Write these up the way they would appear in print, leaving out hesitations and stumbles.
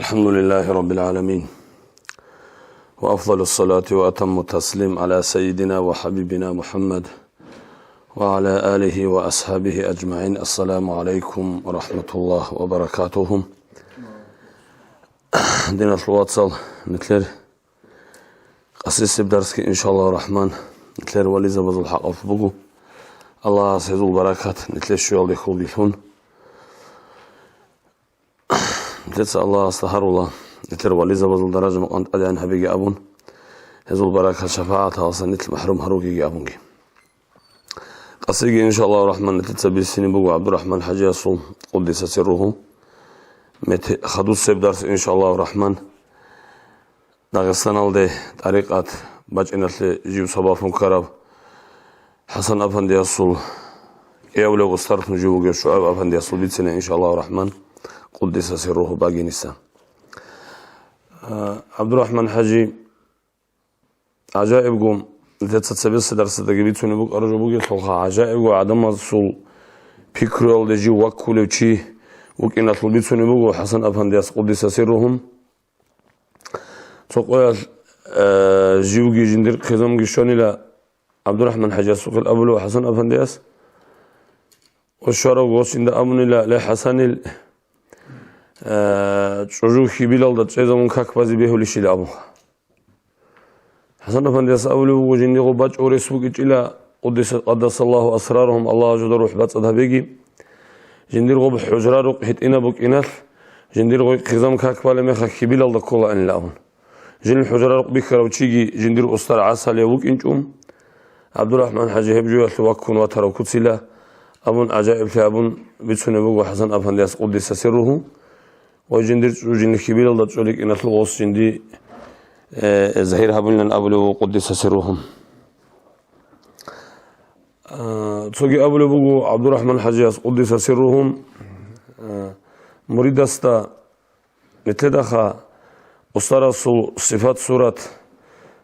الحمد لله رب العالمين وأفضل الصلاة وأتم التسليم على سيدنا وحبيبنا محمد وعلى آله وأصحابه أجمعين. السلام عليكم ورحمة الله وبركاته. دينا الواتصل نتلر قصيص بدرسك إن شاء الله الرحمن نتلر ولي زبز الحق أفبقو الله سيد البركات نتلر شو يالي خول ديلون نتلر الله استهار الله نتلر ولي زبز الدرجة مقانت أدعان حبيقي أبون هزو البركات شفاعتها أصلا نتل محروم هروكي أبونكي قصيقي إن شاء الله الرحمن نتلر بيسيني بقو عبد الرحمن حجي أصول قدس سره خدوس سيب درس إن شاء الله الرحمن داغستان алды طريقات باجناتلي جيو صبافون كاراب حسن أفندي أصول يولي غستارف نجيوغي شعب أفندي أصول بيتسنة إن شاء الله الرحمن قدس سره باقي نسا عبد الرحمن حجي عجائب قوم لتتسات سبيس درس داقي بيتسوني بوك أرجو بوكي تلقى عجائب قو عدم أصول بيكرو ألدي جيو وكولو چي وكين أطلب بيتسوني بوكو حسن أفندي أصول قدس سرهم تقول جيوغي جندر خزمغي شونيلا عبد الرحمن حجي سوق الأبلو حسن أفندياس والشارع وسند أمنيلا لحسن جوجوخي بلال دا تشيزمون كاكبازي بيهولي شيلا أبو حسن أفندياس أبلو وجندي غباج ورسوكي إلى قدس الله أسرارهم الله جل روح بات أذهبيجي جندير غب حجرار وقحت إنا بوك إناث جندير غب خزم كاكبالي مخاكي بلال دا كولا إن لأهون جن الحجرة بكرة وتشيجي جندير أسطر عسل يوك إنجوم عبد الرحمن حجي هبجو يتوكون وترى كتسلا أبون عجائب أبون بيتسون بوجو حسن أفندياس قدس سره وجندير جن كبير الله تقولك إن الغوص جندي زهير هبلنا أبلو قدس سرهم تسوقي أبلو بوجو عبد الرحمن حجي قدس سرهم مريد استا نتدخا أسترى صفات سورة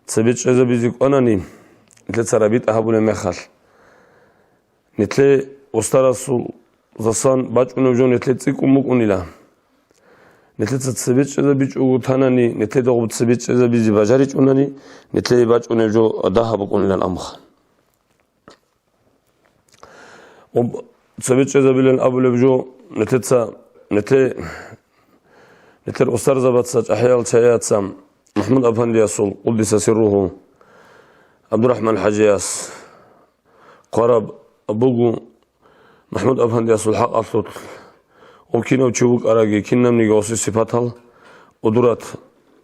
تثبت إذا بيزيك أناني نتلي ترابيت أهبول مخال نتلي أسترى زصان باج ونوجون نتلي تيكو مكونيلا نتلي تثبت إذا بيج أوتاناني نتلي دغب تثبت إذا بيزي باجاريج أناني نتلي باج ونوجو داها بكونيلا الأمخ تثبت إذا بيلن أبول بجو نتلي أستر زبط سج أحيال شيات سام محمود أفندي أصول قدس سره عبد الرحمن حجياس قرب أبوجو محمود أفندي أصول حق أصول وكينو تشوك أراجي كنا من جواسي صفاتها ودرات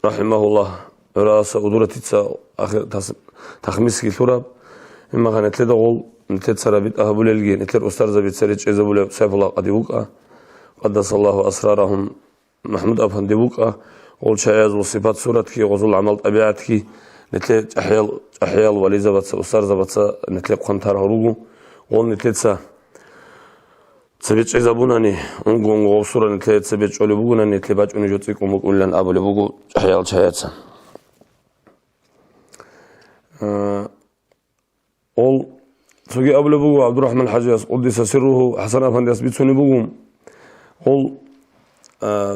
رحمه الله رأس ودرات تسا آخر تخميس كثرة إما كانت لدغول نتلت سرابيت أهبول الجي نتلت أستر زبط سريج إزبول سيف الله قديوك قدس الله أسرارهم محمود أفندي بوكا قول شايز وصفات صورتك وظل عمل طبيعتك نتلي أحيال ولي زبط أستر زبط نتلي قنطار هروجو قول نتلي تسبيت إذا بوناني أنقون وصورة نتلي تسبيت شولي بوغنا نتلي باج أنجوتك ومقول لن أبو لبوغو أحيال شايز قول سوكي أبو لبوغو عبد الرحمن حجياس قدس سره حسن أفندي أسبيت سوني بوغو قول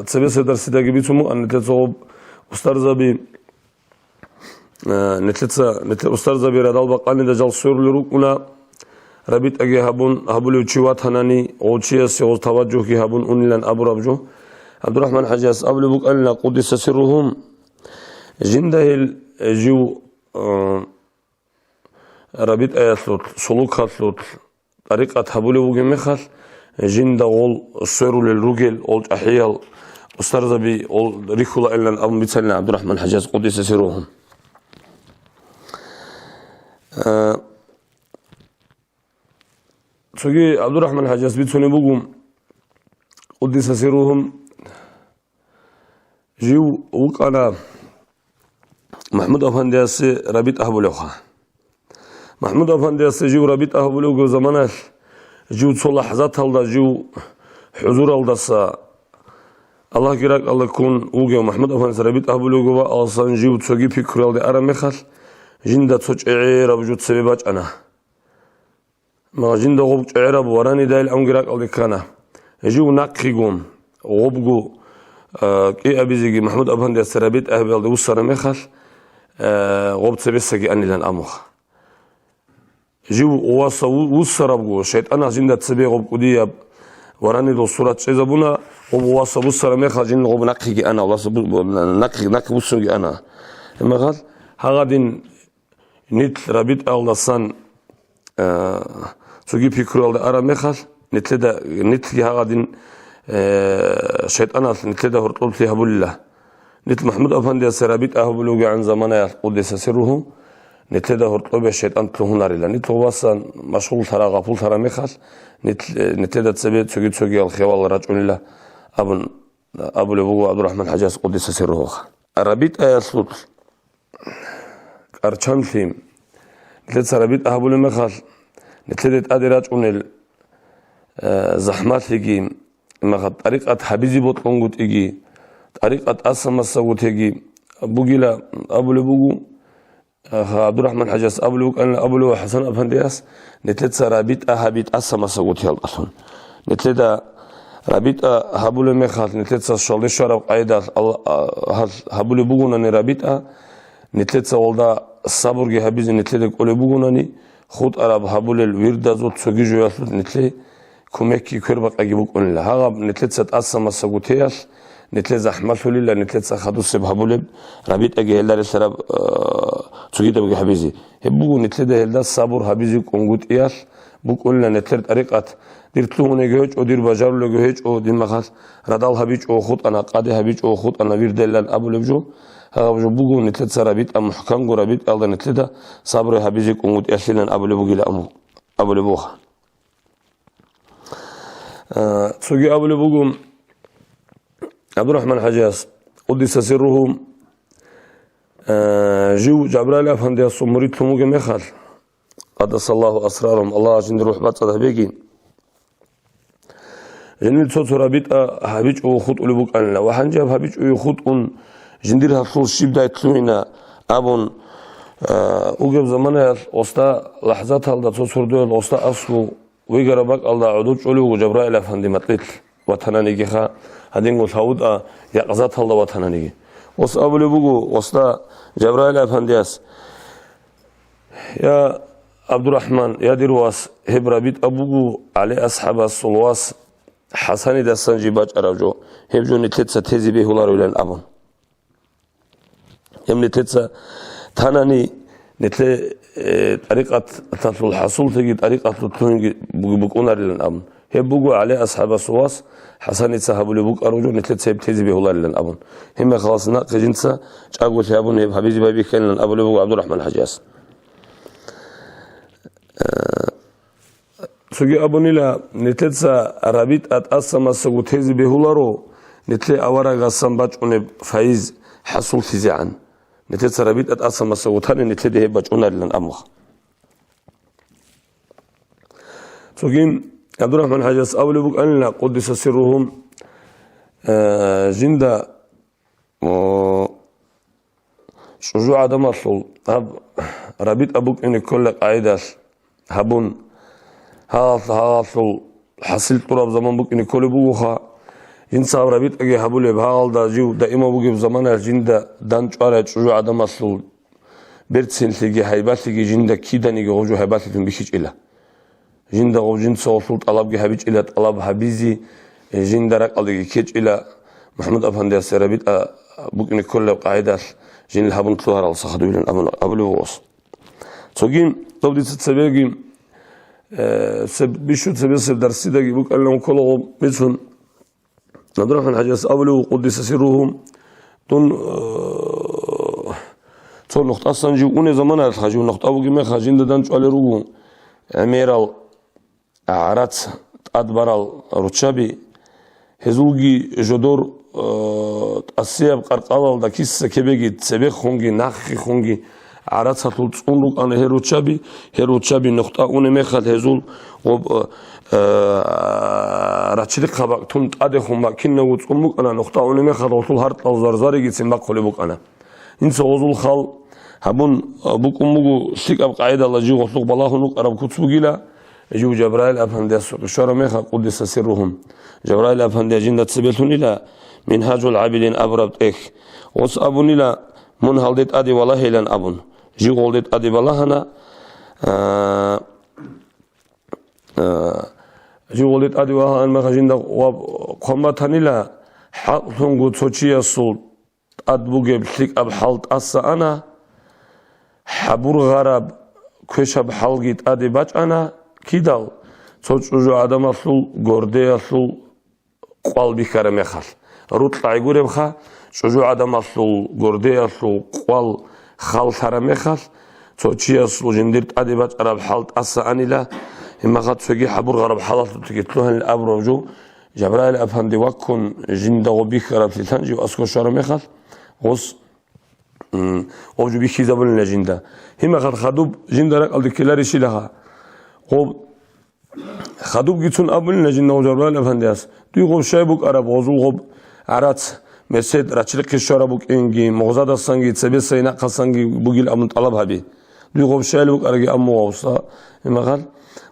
تسبيس درس داقي بيتمو أن نتلتصوب أستر زبي نتل أستر زبي ردال بقاني دا جال سور لروكونا ربيت أجي هبولي وشيوات هناني وشياس يغز توجه كي هبون أنلان أبو ربجو عبد الرحمن حجاس أبلي بوك أننا قدس سرهم جنده الجيو ربيت آيات سلوك خاطلوت طريقة هبولي بوكي مخال جندا أول سيرو للرجل أول أحيال أسترز بي أول ريكولا إلا أبو بيتسلنا عبد الرحمن حجاز قدس سيروهم سوكي عبد الرحمن حجاز بيتسوني بوغم قدس سيروهم جيو وقانا محمود أفندياس ربيت أهبو لوخا محمود أفندياس جيو ربيت أهبو لوخا زمانه جو تصل لحظات هذا جو حضور الدسا الله كراك الله يكون وجه محمود أفن سربيت أبو لوجوا أصلا جو تسوقي في كرال دي أرم مخل جندا تسوق عير بوجود سببات أنا ما جندا غوب عير بوراني دايل أم كراك الله كنا جو ناقيقوم غوبجو كي أبيزي محمود أبهندي السرابيت أهبل دو السرمخل غوب تبسكي أني لن أمخ جيو واسا وسرابغو شيطان جندا تسبي غوب قدياب وراني دو صورة شيزابونا غوب واسا وسرمخل جن غوب نقيكي أنا نقي وسوغي أنا مغال هاغادين نيت رابيت أغلصان تسوغي بيكرو أغلى أرامخل نتلدا نتلي هاغادين شيطان نتلدا هرطول فيها بولله نت محمود أفندي السرابيت أهبلوغي عن زمانه قدس سره نتلدا هرطول الشيطان تلوه ناريلا نت واسا مشغول ترى غفول ترى مخال نتلدا تسبيت تسوغي الخيوال رجل الله أبو لبوغو عبد الرحمن حجاز قدس سره رابيت أياسوت أرشان ثيم نتلد سرابيت أهبلو مخال نتلد أدراج أونل زحمات هيجي مخال طريقة حبيزي بطلونغوت إيجي طريقة أسمى السوت هيجي بوغيلا أبو لبوغو عبد الرحمن حجاز أبو لبوغو حسن أفندياس نتلد سرابيت أهبيت أسمى السوت هيالقصون نتلد رابيت أهبلو مخال نتلد سشالي شارب قايدة هبلو بوغونا نرابيت نتلد سوالدا الصبرغي هبيزي نتلد قولي بوغوناني خود عرب هبول الورد زود سوگی جویاسود نتلی کمکی کربق اگیبوک اونلا هاغ نتلت ست اسما سگوتیاس نتلت زحمت ولیلا نتلت سخدو سب هبول رابط اگه هلدار سراب سوگی دبگی هبیزی هبوگو نتلت هلدا صبر هبیزی کنگوت ایاس بوک اونلا نتلت طریقت دیرتلونه گهج او دیر بجارلو گهج او دیم مخاص ردال هبیج او خود انا قاده هبیج او خود انا ویردلن ابول بجو هاغ بوغو نتلت سرابيت ام محكم غرابيت الله نتلدا صبر هبيزك ومود يسلن ابو لبوغي لامو ابو لبوخ تسوغي ابو لبوغو عبد الرحمن حجاز قدس سره جو جبرائيل افندي الصمري تموغي مخال قدس الله اسرارهم الله عشان روح بتصده بيجي جنيل صوت رابيت هبيج او خط لبوك ان وحنجاب هبيج او خط جندير هفصل شيبدا يتلوينا أبون وجب زمانه أستا لحظات هالدا تصور دول أستا أصله ويجربك الله عدود شولي وجبرائيل أفندي مطلت وطنانيجي خا هدين قلت هود يقظات هالدا وطنانيجي وس أبو لبوجو أستا جبرائيل أفندياس يا عبد الرحمن يا ديرواس هبرابيت أبوجو على أصحاب الصلواس حسني دستانجي باج أراجو هبجو نتلت ستهزي به هلار ولن أبون يمني تتسا تاناني نتلي طريقة تطل الحصول تجي طريقة تطلوني بقونا للن أمن هبوغو عليه أصحاب الصواص حسن يتسحبوا لبوك أرجو نتلي تسيب تيزي بهولا للن أمن هم خلاصنا قجنسا جاقو ثيابون هب حبيزي بابي كان لن أبو لبوك عبد الرحمن حجاز سوغي أبوني لا نتلي تسا رابيت أتأسما سوغو تيزي بهولا رو نتلي أورا غصان باج ونب فايز حصول تيزي عن نتلت سرابيت أتأصل مسوتان نتلت هي بجونا لن أمخ. سوكين عبد الرحمن حجاز أول بوك أننا قدس سرهم جندا شجوع عدم أصل هب رابيت أبوك إن كل قاعدة هبون هاصل حصل تراب زمان بوك إن كل بوخا إنسان رابط أجي هبولي بهال دا جو دائما بوجي بزمان الجندا دانش على شجوع عدم أصل برتسين تيجي هيبات تيجي جندا كيدا نيجي غوجو هيبات تنبيشج إله جندا غوجين صوصول طلب جي هبيج إله طلب هبيزي جندا رك على كيج إله محمود أفندي السرابيت بوكني كل قاعدة جن الهبون تلوهر على صخدو بين أبلو وص سوكين تودي تتسبيجي بيشو تسبيس درسي دقي بوك أنهم كلهم بيسون عبد الرحمن حجاز أبلو قدس سرهم تون صار نقطة أصلا جو أون زمان الخاجو نقطة أبو جمع خاجين دانش على روجو أميرال عرات أدبرال روتشابي هزوجي جدور أسياب قرقال دا كيس كبيجي تسبيخ خونجي نخي خونجي عرات هتول تصونلوك أنا هيروتشابي نقطة أون مخال هزول وب راتشلك خبا تون تأدخهم ما كنا وتصونلوك أنا نقطة أون مخال وطول هارت لوزارزاري جيتسين باقولي بوك أنا إنسى وزول خال هبون بوكم مغو سيك أب قاعدة الله جو غطلق بالله نوك أرب كتسو جيلا جو جبرائيل أفهندي الشارع ميخا قدس سرهم جبرائيل أفهندي جندة سبيلتون إلى Minhajul Abidin abrabt ek. Os abunila munhaldet adi walahelan abun. Jigoldet adi walahana. Jigoldet adi walahan makajinda qombatanila haqtungu tsochiyasul adbugeb lik ab halt assa ana. Habur gharab köshab halgit adi bachana kidal. Tsochuju adamasul gordeyasul qalbi karamexal. Rutla igurebxa Çocuğu adamasul gordeyasul qal xal taramexal tsochiyasul jindirt adibat arab halt assa anila imaqat sögi habur garab halat tikitluhan abroju Cebrail efendi vakkun jinda obik garab litanji asko sharamexal os oju biki zabun jinda imaqat khadub jindarak aldikiler işilaha o khadub gitsun abun jinda Cebrail efendi as duygov shaybuk arab ozul gob arat Mesed raçılık kişara buk engi mağazada sangi sebesayna kasangi bugil amın talab habi. Duygov şayl buk argi ammu olsa imagal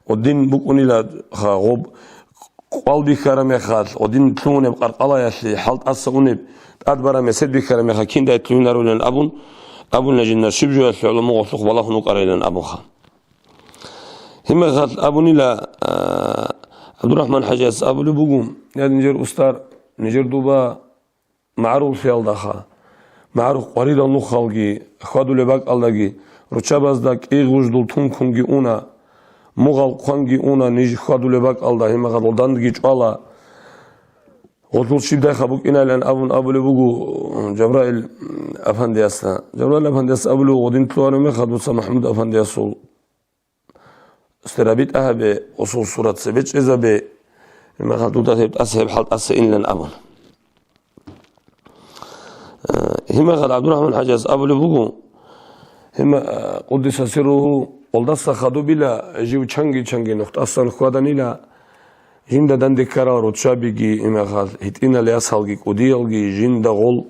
odin buk unila xob qalbi karame khal odin tlune qarqala yasli halt assa unib adbara mesed bi karame kha kinda tlunlar ulan abun lajinna shibju yaslu mughluq wallahu nuqarilan abu kha. Imagal abunila Abdurrahman Hajaz abulu bugum yani nijer ustar nijer duba معروف يالدخا معروف قريد النخالجي خادو لباك اللهجي رچابازداك إيغوجدول تونكونجي أونا مغال قانجي أونا نيجي خادو لباك الله هما خادو داندجي جوالا وطول شيب داخا بوك إنا لأن أبو لبوغو جبرائيل أفندياسنا جبرائيل أفندياس أبو ودين تلوانو مخادو سا محمود أفندياسو استرابيت أهبي وصول صورة سبيتش إذا بي هما خادو تاتيبت أسهب حالت أسهين لأن أبو هما قال عبد الرحمن حجاز أبو لبوغو هما قدس سره والدسا خدو بلا جيو چنگي نقط أصلا خوادانيلا جندا دندي كرار وتشابيجي هما قال هتينا لأسهلجي قديلجي جندا غول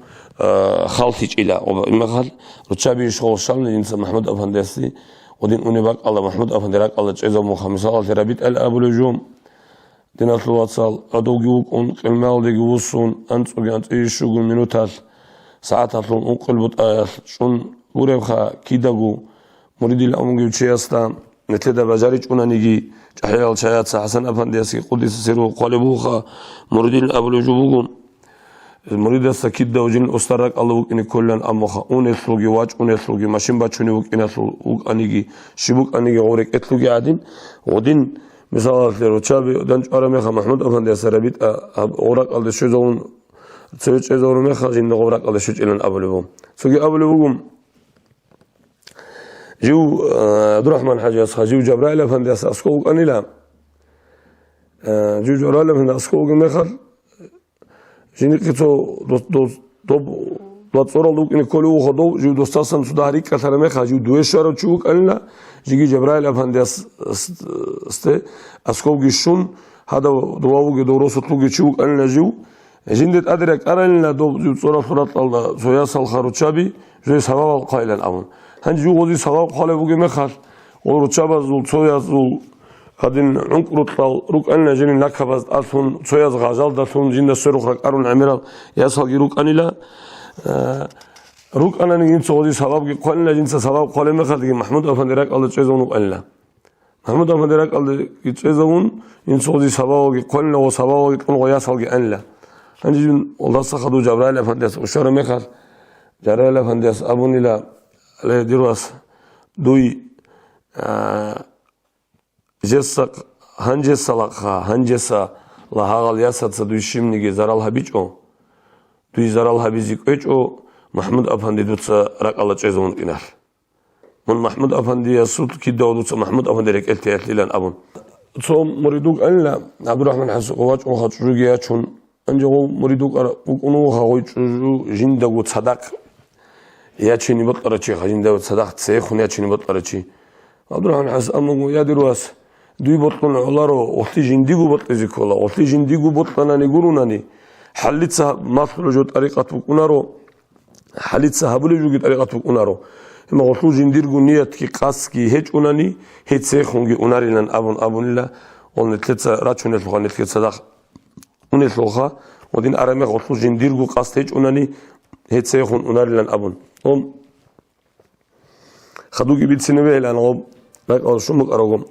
خالتيج إلا هما قال وتشابي شغل شامل إنسان محمود أفنديسي ودين أونيباك الله محمود أفنديراك الله جزا مخامسة الله ترابيت الأبو لجوم دينات الواتسال أدوغيوك أون قلمال ديغوصون أنتوغي أنت إيشوغون منوتال ساعات هاتلون أنقلبت آيات شون غوريبخا كيداغو مريدي الأمونجي وشياستا نتلدا بجاريج أونانيجي جحيال شايات حسن أفندياسي قدس سيرو قالبوخا مريدي الأبلوجوبوغو مريد السكيد وجن أستراك الله وك إني كلن أموخا أونيسلوجي واج أونيسلوجي ماشين باتشوني وك إنسلو وك أنيجي شبوك أنيجي غوريك إتلوجي عادين ودين مثال أخير وشابي دنج أراميخا محمود أفندياس ربيت أوراق الله شجون Söğüç ezoruma xazinde qobrak alışıç ilan abulubum. Söğü abulubum jiu Abdurrahman Hajaz jiu Cebrail efendi askog anila jiu Cebrail efendi askog mekhal jini qito do tsoroluk in kolu khodo jiu dostasan sudari katarame jiu duesharo chuk anila jigi Cebrail efendi ste askog shun hada duavuge dorosutluge chuk anila jiu Jindet adirek aralina do sonra suratlalda soya salxar uçabi joy savab qaylan amun. Hanji gozi savab qale buge mekhal. O uçaba zul soya zul kadin unqrutal ruk anna jinin lakabaz asun soya gazal da sun jinda soruqrak arun amiral yasal ruk anila ruk anani in sozi savab ki qalna jinsa savab qale mekhal ki Mahmud afandirak Allah çezonu qalla. Mahmud afandirak Allah ki çezon in sozi savab ki qalna o savab ki qul yasal ki anla. Hanjin Allah sakhadu Cebrail Efendiyas ushara mekhal Cebrail Efendiyas abunila le dirwas duy jessak hanjesa lakha hanjesa la hagal yasatsa duy shimnigi zaral habicho duy zaral habizik o Mahmud Efendi dutsa rakalla çezon inar mun Mahmud Efendiyas sut kidda dutsa Mahmud Efendi rek eltiyatlilan abun so muriduk anla Abdurrahman Hasu qawach o khatrugiya chun Önce o muriduk onu haoy jindagu sadak ya çini batlara çi jindagu sadak tse khune çini batlara çi Abdurrahman Has amu ya dirwas duy botlun olaro ohti jindigu botzi kola ohti jindigu botlana ni gurunani halitsa maslu jo tariqat unaro halitsa habulu jo tariqat unaro ima ohtu jindirgu niyat ki qas ki hiç unani hiç se khungi unarilan abunilla on tletsa rachunet khone tletsa sadak Unesloha, ودين أرمي غطلو جنديرغو قاستيج أناني هيت سيخون أناري لن أبون خدوكي بيت سنبه لأن غب لك شمك أرغم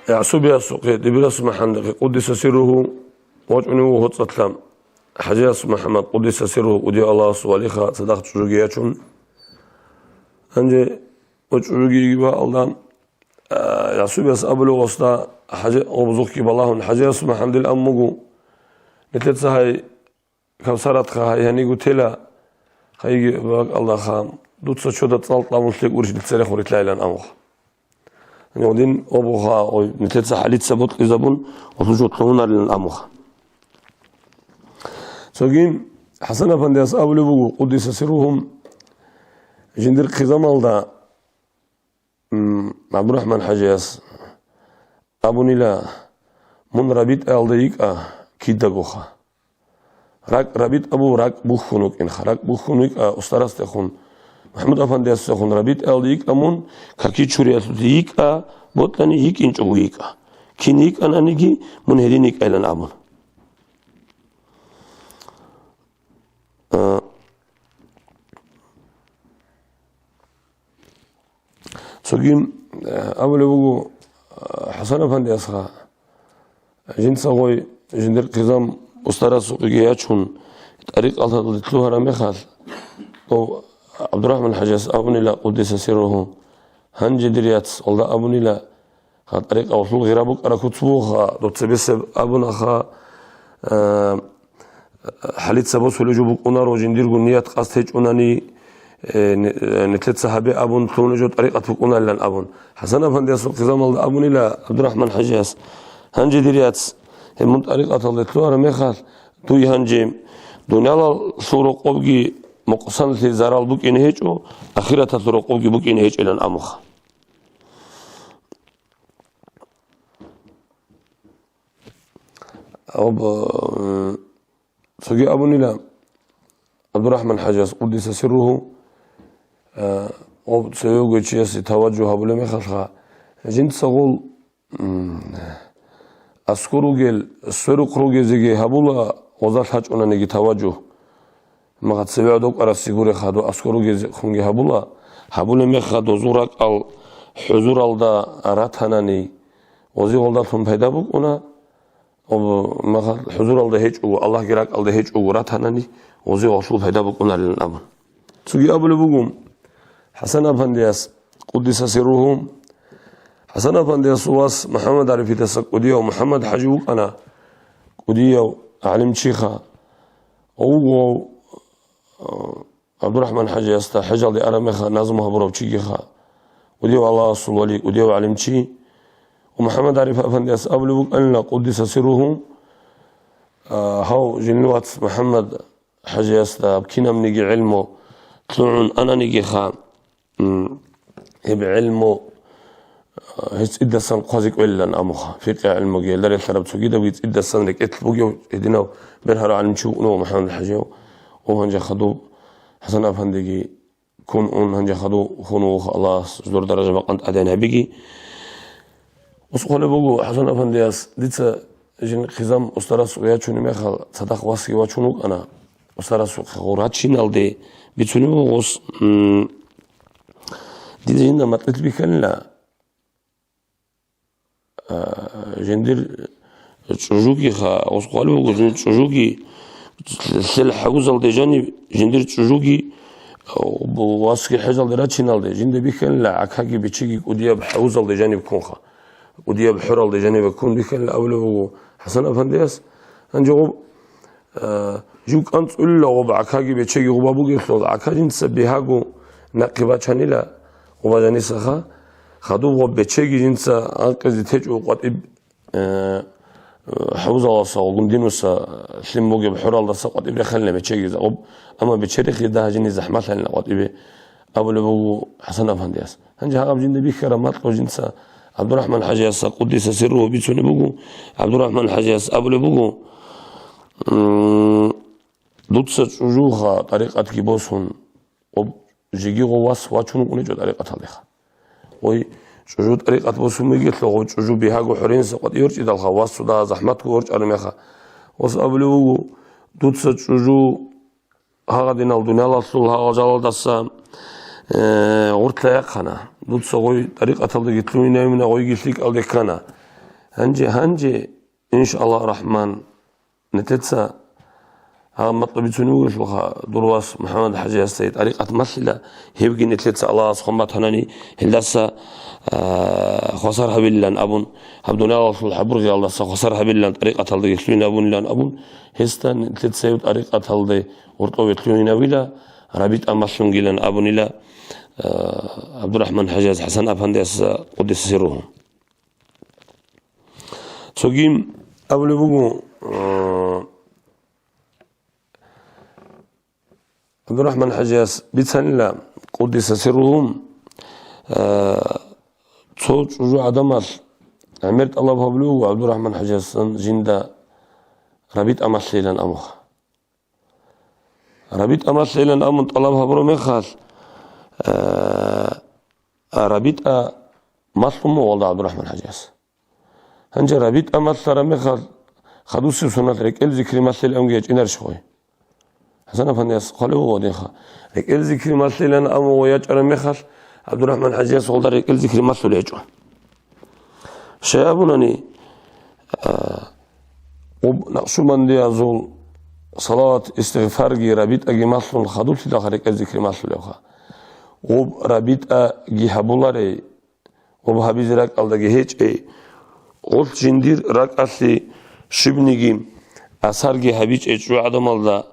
يعصوب يسوقي دبيرس محمد قدس سره وجعنه هتصلم حجاس محمد قدس سره ودي الله سواليخا صدق تشوجياتون أنجي وجوجي با الله يعصوب يس أبلو وسط حاجة وبزوجي بالله حجاس محمد الأمجو نتلت هاي كوسرت خا يعني قلت له خيجي الله خام دوت سشودة طلت لامسلك ورش نتسرخ ورتلايلان أمخ يودين أبوها أو نتلت حاليت سبوت لزبون وتوجد طونا للأمخ سوين حسن أفندي أصحاب لبوجو قدس سرهم جندر خزام الله عبد الرحمن حجاس أبو نيلا من ربيت ألديك كيدغوخا راك ربيت أبو راك بوخونك إن خراك بوخونك أسترست خون محمد أفندي أسخون ربيت ألديك أمون كاكي شوري أتديك بوتلاني هيك إنش أبويك كينيك أنا نيجي من هدينك إلى نعمل سوكيم أول بوجو حسن أفندي أسخا جنس أقوي جندر قزام أسترس سوقياتشون طريق الله لتلوها رميخال أو عبد الرحمن حجاس أبوني لا قدس سره هنج دريات الله أبوني لا طريق أوصل غيرابك أنا كنت بوخا دوتسبس أبونا خا حليت سبوس ولا جوبك أنار وجندير قنيات قاستيج أناني نتلت صحابي أبون تونجو طريقة فكونا لن أبون حسن أفندي أسوق قزام الله أبوني لا عبد الرحمن حجاس هنج دريات من طريقة الله تلوها رميخال توي هنجيم دنيا الصورة قبقي مقصن في زرال بوك إنهيجو أخيرا الصورة قبقي بوك إنهيج إلى الأمخ سوقي أبو نيلا عبد الرحمن حجاس قدس سره سيوغو تشيسي توجه أبو لمي خلقا جنت سغول أسكرو جيل سرق روجي زيجي هبولا وزال حاج أنا نيجي توجه ما قد سبعدوك أرى سيجوري خادو أسكرو جيل خونجي هبولا مي خادو زورك أو حضور الدا أراتهناني وزي غلدا ثم بيدا بوك أنا ما قد حضور الدا هيج أو الله جراك الدا هيج أو راتهناني وزي غلدا بيدا بوك أنا للأمر سوي أبو لبوكم حسن أفندياس قدس سرهم حسن أفندياس واس محمد عرفي تسك وديا ومحمد حجوك أنا وديا علم شيخا أو عبد الرحمن حجي يستا حجل دي أرمخا نازمها بروبشيخا وديا الله صلوالي وديا علم شي ومحمد عرفي أفندياس أبلغ أن قدس سرهم هاو جنوات محمد حجي يستا بكينا منيجي علمه طلعون أنا نيجي خام هب علمه هيت إدى سن قازيك ولا نأمخا فيقع علمه جيل داري الحرب سوكيدا ويت إدى سن لك إتلبوجيو إديناو بينهارو علم شو نو محمد الحجيو وهنجا خدو حسن أفندقي كون هنجا خدو خونو الله زور درجة بقنت أدينا بيجي وسقول بوجو حسن أفندياس ديتا جن خزام أستراس وياتشوني مخال صدق واسي واتشونو أنا أستراس وخوراتشين الدي بتشوني وغوص دي جينا ما تطلبي كان لا جندر تشوجي خا وسقول بوجو جن تشوجي سل حوزل دي جاني جندر تشوجي واسكي حجل دراتشين الدي جندر بيكن لا عكاكي بتشيجي وديا بحوزل دي جاني بكونخا وديا بحرل دي جاني بكون بيكن لا أولو حسن أفندياس أنجو جوك أنت إلا وبعكاكي بتشيجي وبابوجي خلود عكاجين تسبيهاجو نقبات شانيلا وبجاني سخا خدو وبتشيجي جنسا أنقذ تجو قطب حوزة وصا وقندينوسا سلموجي بحرال دسا قطب خلنا بتشيجي زقب أما بتشرخ ده جني زحمات لنا قطب أبو لبو حسن أفندياس هنجا هاب جند بكرامات لو جنسا عبد الرحمن حجاس قدس سره بيتوني بوجو عبد الرحمن حجاس أبو لبوجو دوتسا تشوجوها طريقة كيبوسون وب جيجي غواس واتشونو كوني جو طريقة تاليخا وي جوجو طريقة بوسومي قلت له جوجو بهاجو حرين سقط يرجع دالخا واسودا زحمتك ورج أرميخا وصابلو دوتس جوجو هذا دين الدنيا لصول هذا جلال دسام غرت لا يقنا دوتس غوي طريقة اللي قلت له من غوي قلت لك أودي كنا هنجي إن شاء الله الرحمن نتتسا ها مطلب تنوي درواس محمد حجي السيد طريقة مثلة هيبقي نتلتسا الله سخمات هناني هلسا خسرها بالله أبون هبدونا رسول حبر يا الله خسرها بالله طريقة هذا يسلون أبون لان أبون هستن نتلتسا طريقة هذا ورطوا يسلون ولا ربيت أمسون جلان أبون إلى عبد الرحمن حجاز حسن أفندس قدس سرهم سوجيم أبو بوجو عبد الرحمن حجاز بيتسنلا قدس سرهم صوت جو عدمال عمرت الله بهبلو عبد الرحمن حجاز جندا ربيت أمس ليلان أمخ ربيت أمس ليلان أمن طلبها برو مخال ربيت مصلوم والله عبد الرحمن حجاز هنجي ربيت أمس سر مخال خدوس سنة ركيل ذكر مسل أمجيج إنر شوي حسنا فنيس قالوا وديخا ركيل ذكر مسل أنا أم وياج مخال عبد الرحمن حجاز والله ركيل ذكر مسل يجوا شابونني نقصو من دي أزول صلاة استغفار جي ربيت أجي مسل خدوس داخل ركيل ذكر مسل يخا ربيت أجي حبولاري وبحبيز راك ألدقي هيج أي قلت جندير راك أصلي شبنيجيم أثارجي حبيج أجوا عدم الله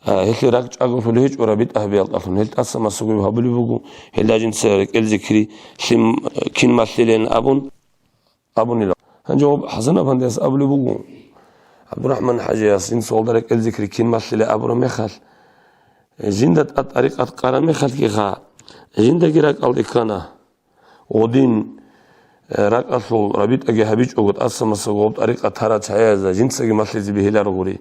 هل راك أقول له هيج وربيت أهبي الله هل تأسم السقوي بحبلي بقو هل أجن سرك الذكري سم كين مثلين أبون الله هنجواب حسن أفندس أبلي بقو عبد الرحمن حجاز إن صولدرك الذكري كين مثل أبو مخال جندة الطريقة قرا مخال كيخا جندة جراك الدكانة ودين راك أصل ربيت أجي حبيج أقول أسمى السقوط طريقة ترى شيء جنس أجي مثل به لا رغوري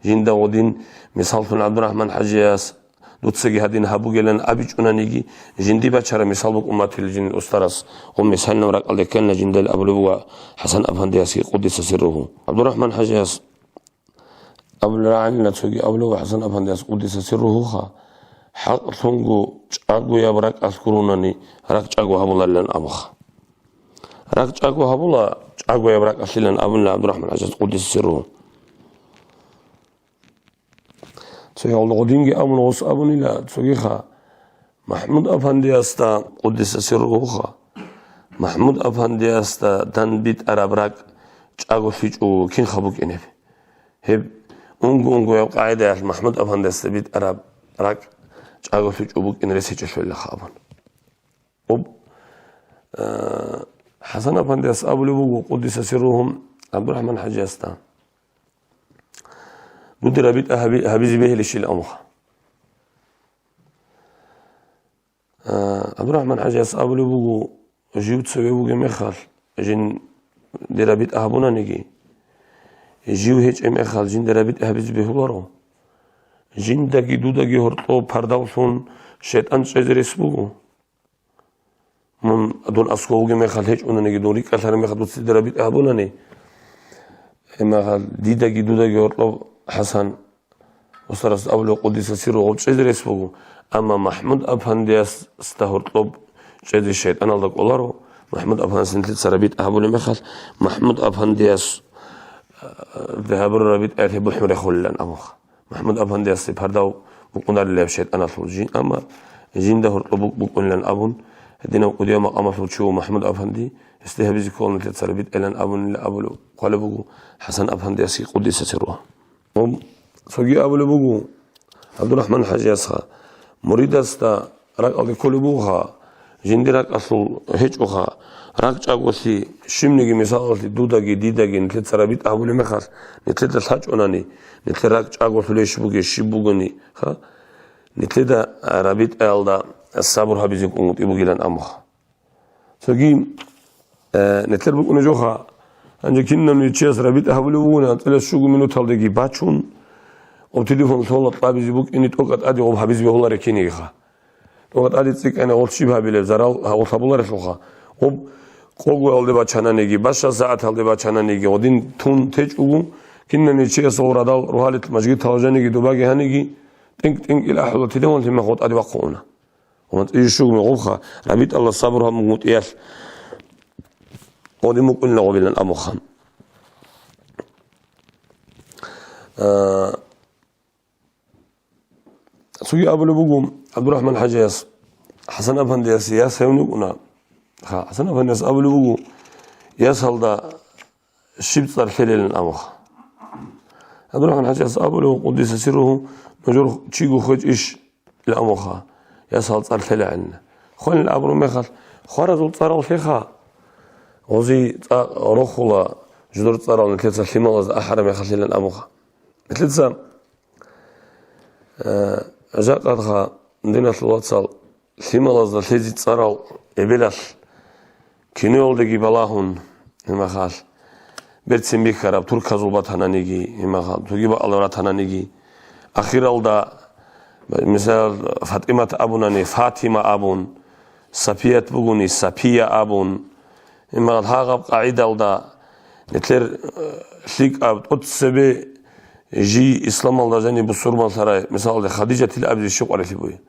جندا ودين مثال فن عبد الرحمن حجاز دوتسجي هدين هابو جلن أبيج أنانيجي جندي بشر مثال بق أمة الجن الأسترس ومثال نورك الله كان جندل أبلو حسن أفندياسي قدس سره عبد الرحمن حجاز أبل راعي نتوجي أبلو حسن أفندياس قدس سره خا حق ثونجو أقوى يا برك أذكرونني راك أقوى هبولا لن أبخ راك أقوى هبولا أقوى يا برك أصلًا أبونا عبد الرحمن حجاز قدس سره تسوي الله قديمي أمون غص أبوني لا تسوي خا محمود أفندياس تا قدس سره خا محمود أفندياس تا تنبيت أراب راك أقوى فيج أو كين خبوك إنه هب أونغو يا قاعدة محمود أفندياس تبيت أراب راك أقوى فيج أو بوك إن رسيج شوي لخابن أب حسن أفندياس أبولي بوغو قدس سرهم عبد الرحمن حجاز تا بدي ربيت هبيز به لشي الأمخ عبد الرحمن حجاز أبولي بوغو جيوت سوي بوغي مخال جن دي ربيت أهبونا نيجي جيو هيج مخال جن دي ربيت هبيز به لارو جن داكي دوداكي هرطو پرداوسون شيطان شجرس بوغو من دون أسكوجي مخال هيج أنا نيجي دوري كثر مخال دوت دربيت أهبونني مخال ديدا جدودا جورلو حسن وصرت أول قديس سير وقول شيء رسبوه أما محمود أفندياس استهرطلب شيء الشيء أنا لك أولارو محمود أفندياس نتلت سربيت أهبوني مخال محمود أفندياس ذهب الربيت أريه بحمر خلنا أمخ محمود أفندياس بهرداو بقولنا اللي بشيء أنا فوجين أما جين ده هرطلب بقولنا أبون هدينا قديما قام فوتشو محمود أفندي استهبز كون نتلت سربيت إلى أبون لأبلو قال بقول حسن أفندياس قديس سيره سوجي أبو لبوغو عبد الرحمن حجاز خا مريد استا راك ألقي كل بوغا جندي راك أصل هيج أخا راك جاغوسي شمنيجي مثال دوداجي ديداجي نتلت سرابيت أبو لمخاس نتلت الحاج أناني نتلت راك جاغوسي ليش بوغي شبوغني خا نتلت رابيت ألدا الصبر هبيزك أموت يبوغي لان أمخ سوجي نتلت بوغو نجوخا أنجا كنا نتشيس رابيت أبو لبوغنا تلت شوغو منو تلدقي باتشون وتليفون صولة طابي زبوك إني توقت أدي غوب حبيزي بهولا ركيني إخا توقت أدي تسيك أنا غوب شبها بلي زراو هاو صابولا رسوخا غوب قوة الدبا چانانيگي باشا ساعت الدبا چانانيگي ودين تون تج اوگو كنني چه صورة دال روحالت مجگي توجانيگي دوباگي هانيگي تنك الى حلو تدون لما خود ادبا قونا ومن يشوق مغوخا ربيت الله صبرها مغوت ايال ودي مقلنا وبلن الامخام سوي ابو لبوغم عبد الرحمن حجاز حسن افندياس ياس هيونيقنا حسن افندياس ابو لبوغو ياس هلدا شبصر خلال الامخ عبد الرحمن حجاز ابو لبوغ قدس سره نجور تشيغو خج ايش الامخا ياس هلصر خلال عنا خل الابرو مخل خرزو صار الخيخا وزي روخلا جدور صار الكيس خيماز احرم يخلل الامخا مثلثا أجا قدها مدينة الواتسال خيماز الثيزي صاروا إبلاش كينول دقي بلاهون هما خال برتسم بيكراب تركا زوبات هنانيجي هما خال تجيب ألورات هنانيجي أخيرا لدا مثال فاطمة أبوناني فاطمة أبون صفية بقوني صفية أبون هما هاغب قاعدة لدا نتلر شيك أب تسبي جي إسلام الله جاني بسرمان سراي مثال خديجة الأبد الشوق على فيبوي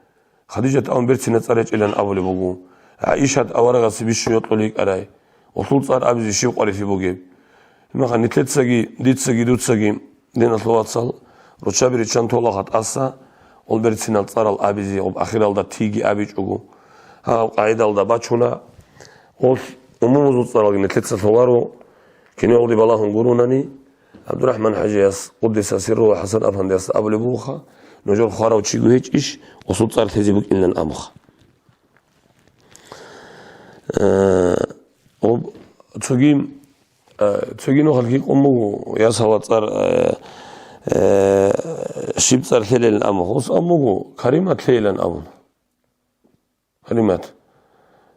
خديجة أم برتنا تريج إلى أبو لبوجو عائشة أورغا سبيش يطلق علي وطول صار أبد الشوق على فيبوجي ما خان نتلت سجي ديت سجي دوت سجي دين الصلاة صل رتشابري شان طلقت أسا والبرتنا صار الأبدي وبأخير الله تيجي أبيج أجو ها قاعدة الله باتشونا وموزود صار نتلت سفوارو كني أولي بالله قرونني عبد الرحمن حجاز قدس سره وحسن أفندياس أبو لبوخا نجور خارا وتشيغو هيج إيش وصوت صار تهزيبك إلا الأمخ تسوغي نو خلقيق أمو ياسهوات صار شيب صار ثليل الأمخ وص أمو كريمات ثليلا أبو كريمات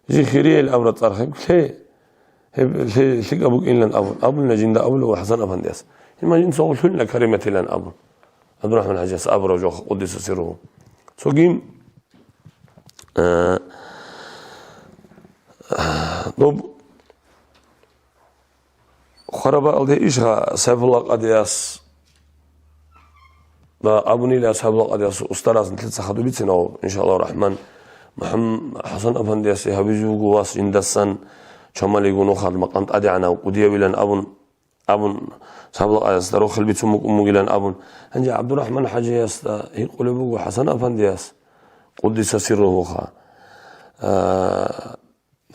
جي خيرية الأمر صار خيب ثق أبوك إلا أبو النجين أبو وحسن أفندياس ما جين سووا شلنا كريمة إلا أبو عبد الرحمن حجاز أبو رجوع قدس سره سوقيم دوب خرابة على إيشها سيف الله قدياس با أبو نيل سيف الله قدياس أستراز نتلت خدو بيتنا إن شاء الله الرحمن محمد حسن أفندياس يهبيجو قواس إندسان شمالي يقولون خالد مقامت أدعنا وديا ويلان أبون سبب قياس دروخ البيت مقيلان أبون هنجي عبد الرحمن حجاز هي قلبه حسن أفندياس قدس سره خا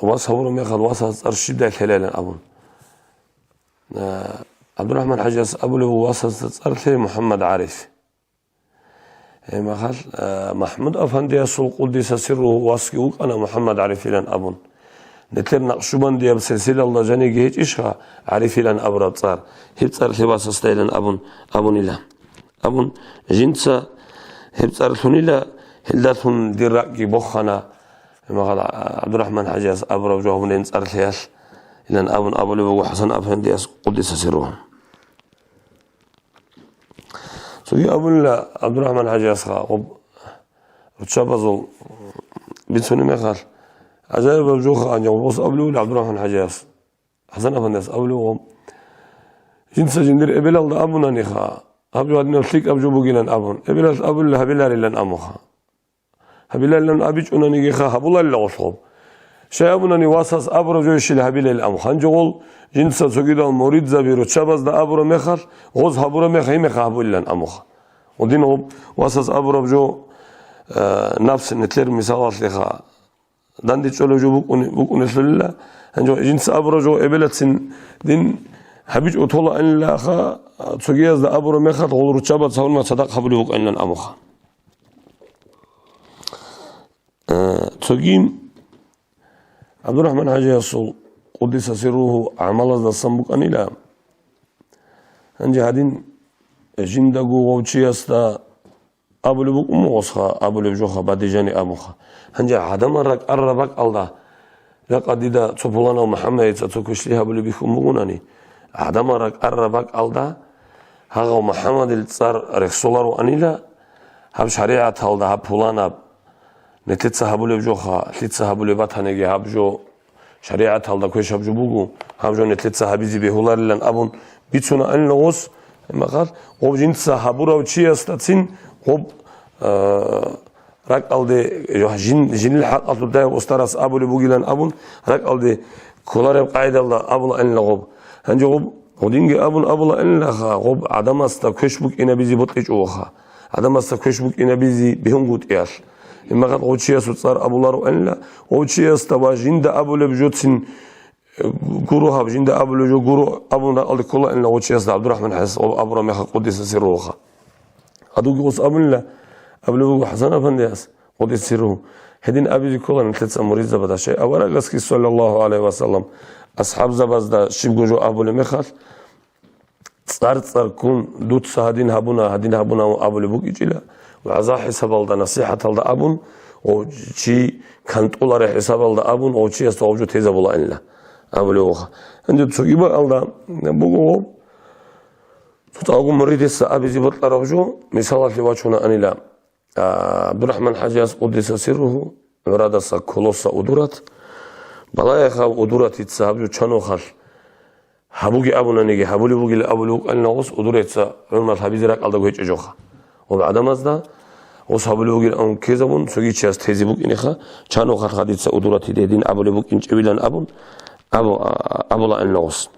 وصور ميخال وصل أرشيد ده خلال أبون عبد الرحمن حجاز أبو له وصل أرثي محمد عارف مخال محمود أفندياس قدس سره واسكيوك أنا محمد عارف لان أبون نتلر نقشبان دياب سلسلة الله جاني جهيج إشها عارفي لان أبرد صار هيب صار ثباس استيلان أبون إلا أبون جنسا هيب صار ثنيلا هلداتهم ديراكي بخنا مقال عبد الرحمن حجاز أبرد وجوه من صار ثياش إلان أبو لبو حسن أفندياس قدس سرهم سوي أبو عبد الرحمن حجاز خا وتشابزو بنسوني مقال عجائب الجوخة عن يوم أبلو عبد الرحمن حجاز حسن أفندياس أبلو جنسا جندر إبلا الله أبونا نخا أبجو عدنا الثيك أبجو بقيلان أبون إبلا أبو هبلار لن أمخا هبلار لن أبيج أناني خا هبولا لغصوب شيء أبونا نواساس أبرو جوشي لهبلار الأمخا هنجول جنسا سوكيدا الموريد زبيرو تشاباز دا أبرو مخال غوز هبورو مخا يمخا هبولا لن أمخا ودين هو واساس أبرو جو نفس نتلر مثالات لخا داندي تشولو جو بوكون سللا هنجو جنس أبرجو إبلتسن دين حبيج أطولة إن لا خا تسوقياز دا أبرو مخات غول رتشابات سهول ما صدق حبلي بوك إن لن أمخا تسوقيم عبد الرحمن حجاز قدس سره عمل دا صنبوك أن لا هنجي هادين جندقو غوتشياس دا أبو لبوك أموغسخا أبو لبجوخا بادجاني أموخا هنجا عدم الرق الربك الله لقد إذا تبولنا محمد يتسوكشليها أبو لبيك أموغناني عدم الرق الربك الله هاغو محمد التصار رسولار وأنيلا هب شريعة الله هب بولانا نتلتسا أبو لبجوخا تلتسا أبو لباتانيجي هبجو شريعة هالدا كويش هبجو بوجو همجو نتلت صحابيزي بهولار لان أبون بيتسونا أن لغوس ما قال غوب جنت صحابورا وشي استاتسين غوب راك ألدي جن الحق أطلب داي وستارس أبو لبوجي لان أبون راك ألدي كولار قاعدة الله أبو أن لغوب هنجو غوب ودينجي أبو أن لغا غوب عدم استا كويش بوك إنا بيزي بطيج أوخا عدم استا كويش بوك إنا بيزي بهم قوت إياش إما قد غوتشياس وتصار أبو لارو أن لا غوتشياس تبا جند أبو لبجوتسين قروها بجند أبو لجو قرو أبو نقل كله أن غوتشياس عبد الرحمن حس أبو رميخ قدس سروخا هذوك غوص أبو لا أبو لجو حسن أفندياس قدس سروه هدين أبي كله نتلت أموري زبده شيء أولا قسكي صلى الله عليه وسلم أصحاب زبده شبجو جو أبو لمخال صار كون دوت هدين هبونا أبو لبوك يجيلا وعزا حساب الله نصيحة الله أبون وشي كانت أولى حساب الله أبون وشي يستوجب تيزا بولا إلا أبو لوخا عند تسويبا الله بقول تتاقم مريد السأبي زبط لرجو مثال لواجهنا أن لا عبد الرحمن حجاز قدس سره مراد سكولوس أدورات بلا يخا أدورات يتسابجو شنو خال هبوجي أبونا نيجي هبولي بوجي لأبولوك الناقص أدورات سا علم الحبيز راك الله جويج أجوخا وبعد مازدا وصابلوغي أن كذبون سوي شيء تهذيبوك إنخا كانوا خارجين سأدورات يدين أبولوك إنش أبيلان أبو لا الناس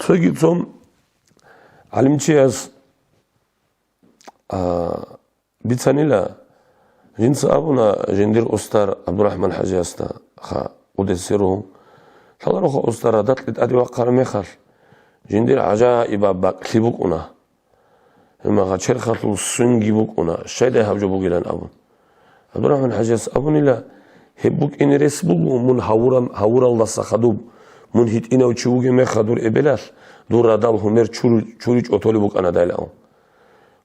سوي توم علم شيء بيتسانيلا جنس أبونا جندير أستار عبد الرحمن حجاستا خا ودسيرهم خلا روح أستار دات لتأدي وقار مخال جندير عجائب بكليبوك أنا ما غشر خاطر سنجي بوك أنا شيء ده هبجو بوك لان أبون عبد الرحمن حجاز أبوني لا هبوك إن رسبوك من هورا الله سخدوب من هيت إنا وشوك ما خدور إبلاش دور ردال همير شوريج أطولي بوك أنا دايل أون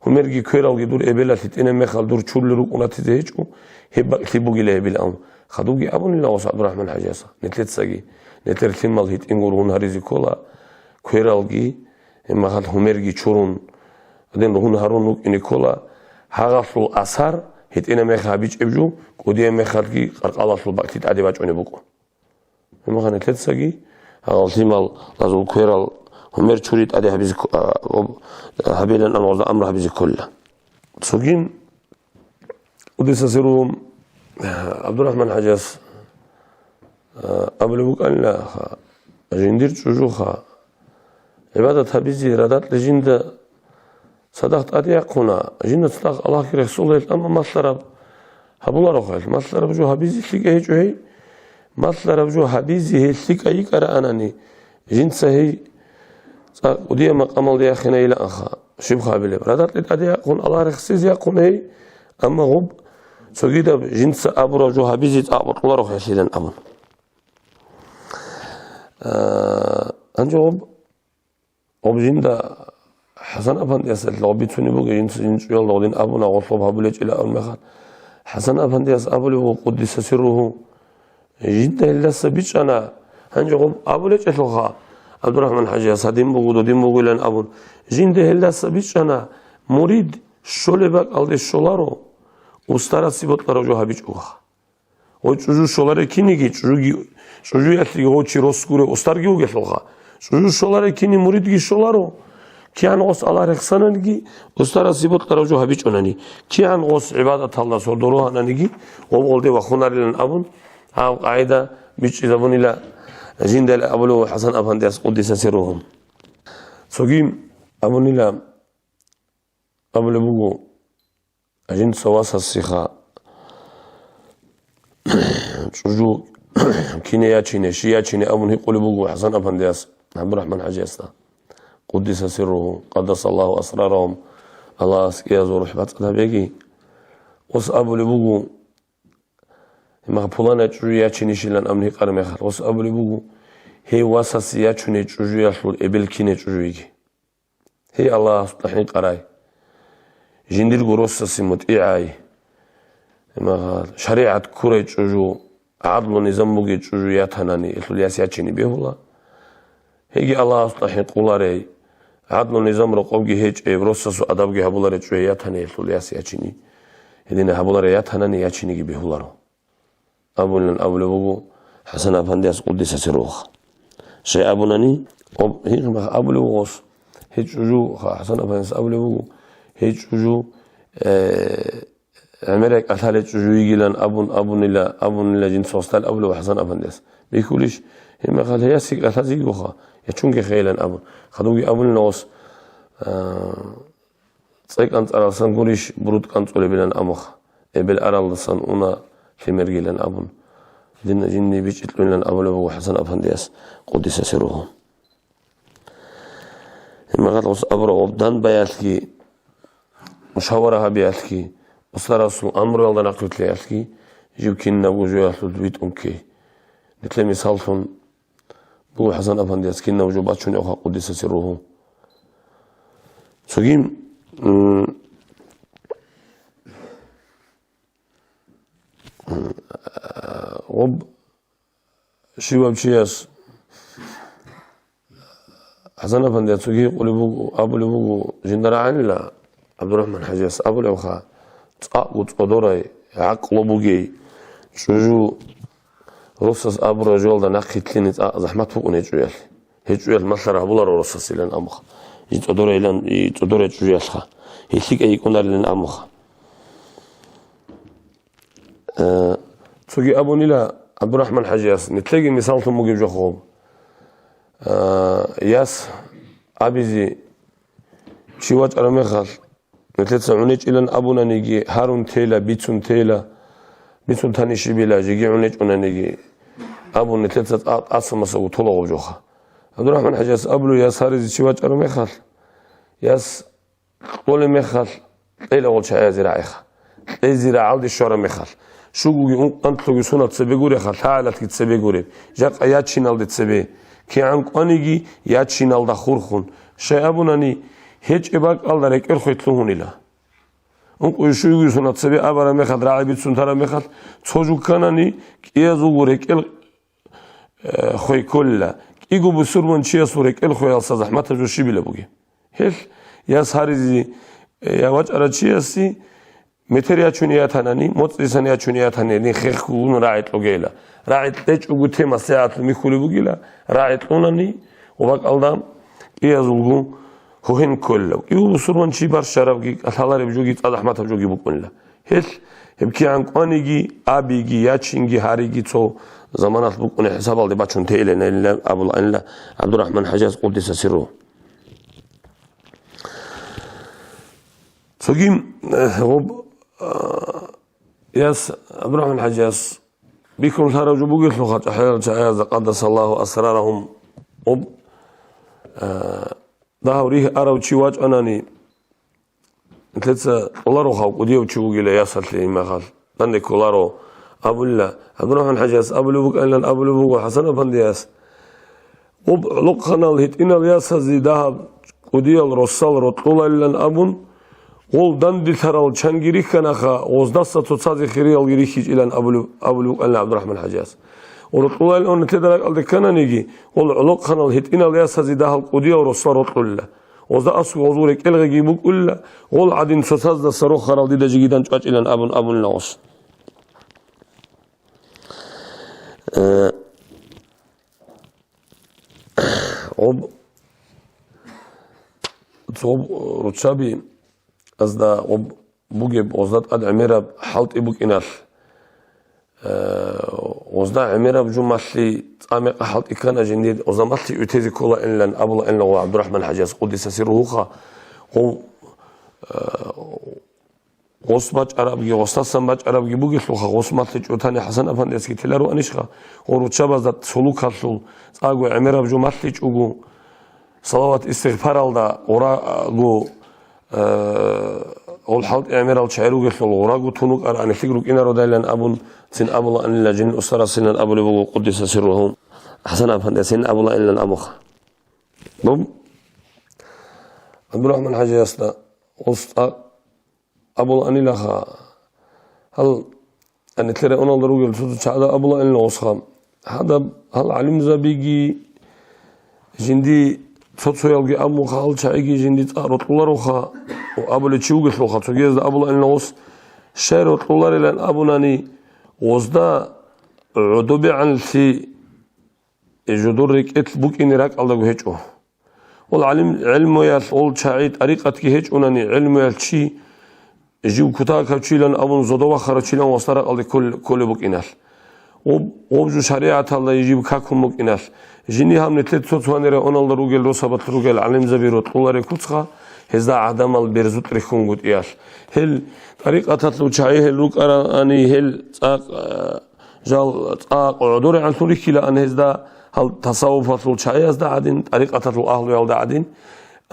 همير جي كيرال جي دور إبلاش هيت إنا ما خدور شوري روك أنا تزهجو هبك كليبوك لا إبل أون خدوكي أبوني لا وص عبد الرحمن حجاز نتلت ساقي نتلت مال هيت إنغور هون هريزي كولا كيرالجي إما خد هميرجي شورون بعدين هون هارون نوك إني كولا هاغفل أثر هيت إنا مخابيج إبجو كودي مخالجي قرقالة الباكتي تعدي باجوني بكو إما خد نتلت ساقي هاغفل مال لازم كيرال همير شوريت أدي هبيز هبيلن أنوز أمر هبيز كله سوقين ودي سيروم عبد الرحمن حجاز أبلغوك أن لا جندير شجوخا عبادة هبيزي ردات لجند صدقت أديقنا جند صدق الله كي رسول الله أما مصلرب هبولا روخال مصلرب جو هبيزي سليك أي جو هي مصلرب جو هبيزي هي سليك أي كرا أناني جند سهي ودي مقام دي أخينا إلى أخا شبخا بلي ردات لأديقون الله رخصيز يقون هي أما غب سوغيدا جند سأبرا جو هبيزي تأبر الله روخال شيدان أمن أنجوب أبجيندا حسن أفندي أسأل لو بيتوني بوجي جنس يلا ودين أبونا غصب هبلج إلى المخال حسن أفندي أسأل أبولي وقدس سره جدا إلا سبيش أنا أنجوب أبولج إلها عبد الرحمن حجاز هدين بوجود ودين بوجي لان أبون جدا إلا سبيش أنا مريد شولبك على الشولارو وستارا سيبوت لرجو هبيج أوها وجوجو شولاري كينيجي جوجو يأتي هوتشي روسكوري أستارجي وجهلها جوجو شولاري كيني مريدجي شولارو كيان غوص على رخصاننجي أستارا سيبوت لرجو هبيج أناني كيان غوص عبادة الله صدروها أنانجي وبقولي وخونار لنا أبون هاو قاعدة بيج إذا بني لا جند أبولو حسن أفندي قدس سرهم سوقيم أبوني لا أبولو بوجو أجند سواس السخاء جوجو كيني ياتشيني شياتشيني أبون هي قلبوجو حسن أفندياس عبد الرحمن حجاز قدس سره قدس الله أسرارهم الله يزور حبات أبيجي وس أبو لبوجو ما بولانا جوجو ياتشيني شيلان أمني قرمي خال وس أبو لبوجو هي واساس ياتشيني جوجو يخلو إبل كيني جوجو يجي هي الله سبحانه قراي جندير جروس سمت إعاي ما شريعة كوري جوجو عدل نظام بوجي جوجو ياتهناني الثلاثي ياتشيني بيهولا هيجي الله سبحانه قولاري عدل نظام رقوبجي هيج بروسس وأدبجي هبولاري جوجو ياتهني الثلاثي ياتشيني هدينا هبولاري ياتهناني ياتشيني بيهولارو أبولن أبولو حسن أفندياس قدس سروخ شيء أبونني هيك ما أبولوس هيك جو حسن أفندياس أبولو هيك جو أمريك أثالث جو يجيلن أبون إلا جنس وستال أبولو حسن أفندياس بيقولش هم قال هي سيك أثازي وخا يشونك خيلن أبون خدوجي أبون نوس صيك أنت أرسل قولش برود كنت ولا بلن أمخ بل أرال صن أنا في مرجلن أبون دين جني بيجتلون لن أبولو حسن أفندياس قدس سروه هم قال وس أبرو أبدان بياتكي مشاورها بياتكي وصراسو أمر الله نقلت لياتكي يمكن نوجو يحصل بيت أمكي نتلمي صالحون بو حسن أفندياس كنا وجوبات شون يوخا قدس سروه سوغيم غب شباب شياس حسن أفندياس سوغي قولي أبو لبوغو جندر عن لا عبد الرحمن حجاس أبو لوخا تقاقو تقدوري عقلو بوغي شوجو روسس أبو رجول دا ناقيت لين زحمت فوق نيجويل هيجويل مثلا بولار روسس لين أمخ يتقدوري لين يتقدوري جويل خا هيك أي كونار لين أمخ سوغي أبو نيلا عبد الرحمن حجاس نتلاقي مثال تموجي بجخوب ياس أبيزي شيوات أرميخال نتلت سعونيج إلى أبونا نيجي هارون تيلا بيتسون تيلا بيتسون تاني شبيلا جيجي عونيج أنا نيجي أبو نتلت أصلا مسوي طلعوا بجوخا عبد الرحمن حجاس أبلو ياس هاريزي شيوات أرميخال ياس طول ميخال ليلة والشاي زراعيخا لي زراعة دي الشورى ميخال شو جوجي أنت لو يسونا تسبيجوري خال تعالى تسبيجوري جاك أيات شينال دي تسبي كي عنك أنيجي يات شينال دا خورخون شيء أبونا ني هيج إباك الله رك إرخيت لهون إلا أنك شو يسونا تسبي أبرا ميخال راعي بيتسون ترى ميخال تسوجو كانني كي زوجورك إل خوي كله إيجو بسرمن شيء صورك إل خوي الصز أحمد جو شي بلا بوجي هل يا سهرزي يا وجه أرشياسي متريا شنيا ثاني متريسانيا شنيا ثاني خيخون راعيت لوجيلا راعيت ليش وقتي مساعات ميخولي بوجيلا راعيت لونني وباق ألدام يازوجو هوهن كله يو بسرمن شي بار شرفجي أثالر بجوجي أضح ما تبجوجي بكمله هل يبكي عن قانيجي أبيجي ياتشينجي هاريجي تو زمانات بكون حساب الله باتشون تيلن إلا أبو الله عبد الرحمن حجاز قدس سره سوغيم غب ياس عبد الرحمن حجاز بيكون ثارو جبوغيت لغات أحيانا جايز قدس الله أسرارهم غب داوريه أراو تشيواج أناني تلتسا كولارو خاو قديو تشوغي لا ياسل لي ما قال نني كولارو أبو الله عبد الرحمن حجاز أبو لبوك أن أبو لبوك حسن أفندياس غب لقنا الهيت إن الياسا زي دهب قديو الرسال رطولا إلا أبون ол данди тарал чангирих канаха оздаса тоцази хириал гирихич илан абулу алла абдурахман хаджас ورطول أن تدرك الدكانيجي والعلاق خنال هت إن الله سزيده القدية ورصارات الله وذا أسوأ وزورك إلغي بوك الله والعدين سوساز الصاروخ خنال دي جيدا جات إلى أبو الناس صوب رتشابي أزدا بوجب وزاد أد عميرة حالت إبوك إنال وزدا عميرة بجمعتي أمي حالت إكان جنديد وزمتي أتيزي كولا إلا أبو إلا وعبد الرحمن حجاز قدس سيروخا هو غصبات عربي غصتصم بات عربي بوجي سلوخا غصمتي جوتاني حسن أفنديس كتلارو أنيشخا ورتشابا ذات سلوك هالسول أقول عميرة بجمعتي جو صلوات استغفار الله ورا جو أول حالت أمير الشعير وقفل وراجو تونك أنا نفتكرك إن رودايلان أبون سن أبو الله أن لجن أسرة سن أبو لبو قدس سرهم حسن أفند سن أبو الله إلا الأمخ بوم عبد الرحمن حاجة يستا وسط أبو الله أن لها هل أن ترى أنا الرجل هذا أبو الله إلا وصخام هذا هل علم زبيجي جندي социалги аму хал чайги жинди ротларуха абуле чугисло хацогез абула элнос шер ротлар элен абунани озда عدوبي عن في جدورك إتبوك إني راك الله جهجه والعلم علم يال أول شعيد طريقة كهج أنني علم يال شيء جيب كتاك شيلان أبون زدوا خرج شيلان وصار الله كل بوك إنال وبجو شريعة الله يجيب كاكم بوك إنال جني هم نتلت صوت وانير أن الله رجل روسابت رجل علم زبيرot الله ركوتها هذا عدم البرزوت رخون قد إيال هل طريقة تطلع شعيه هل روك أني هل جال عدور عن سوري كلا أن هذا هل تصوف تطلع شعيه هذا عدين طريقة تطلع أهل يالدا عدين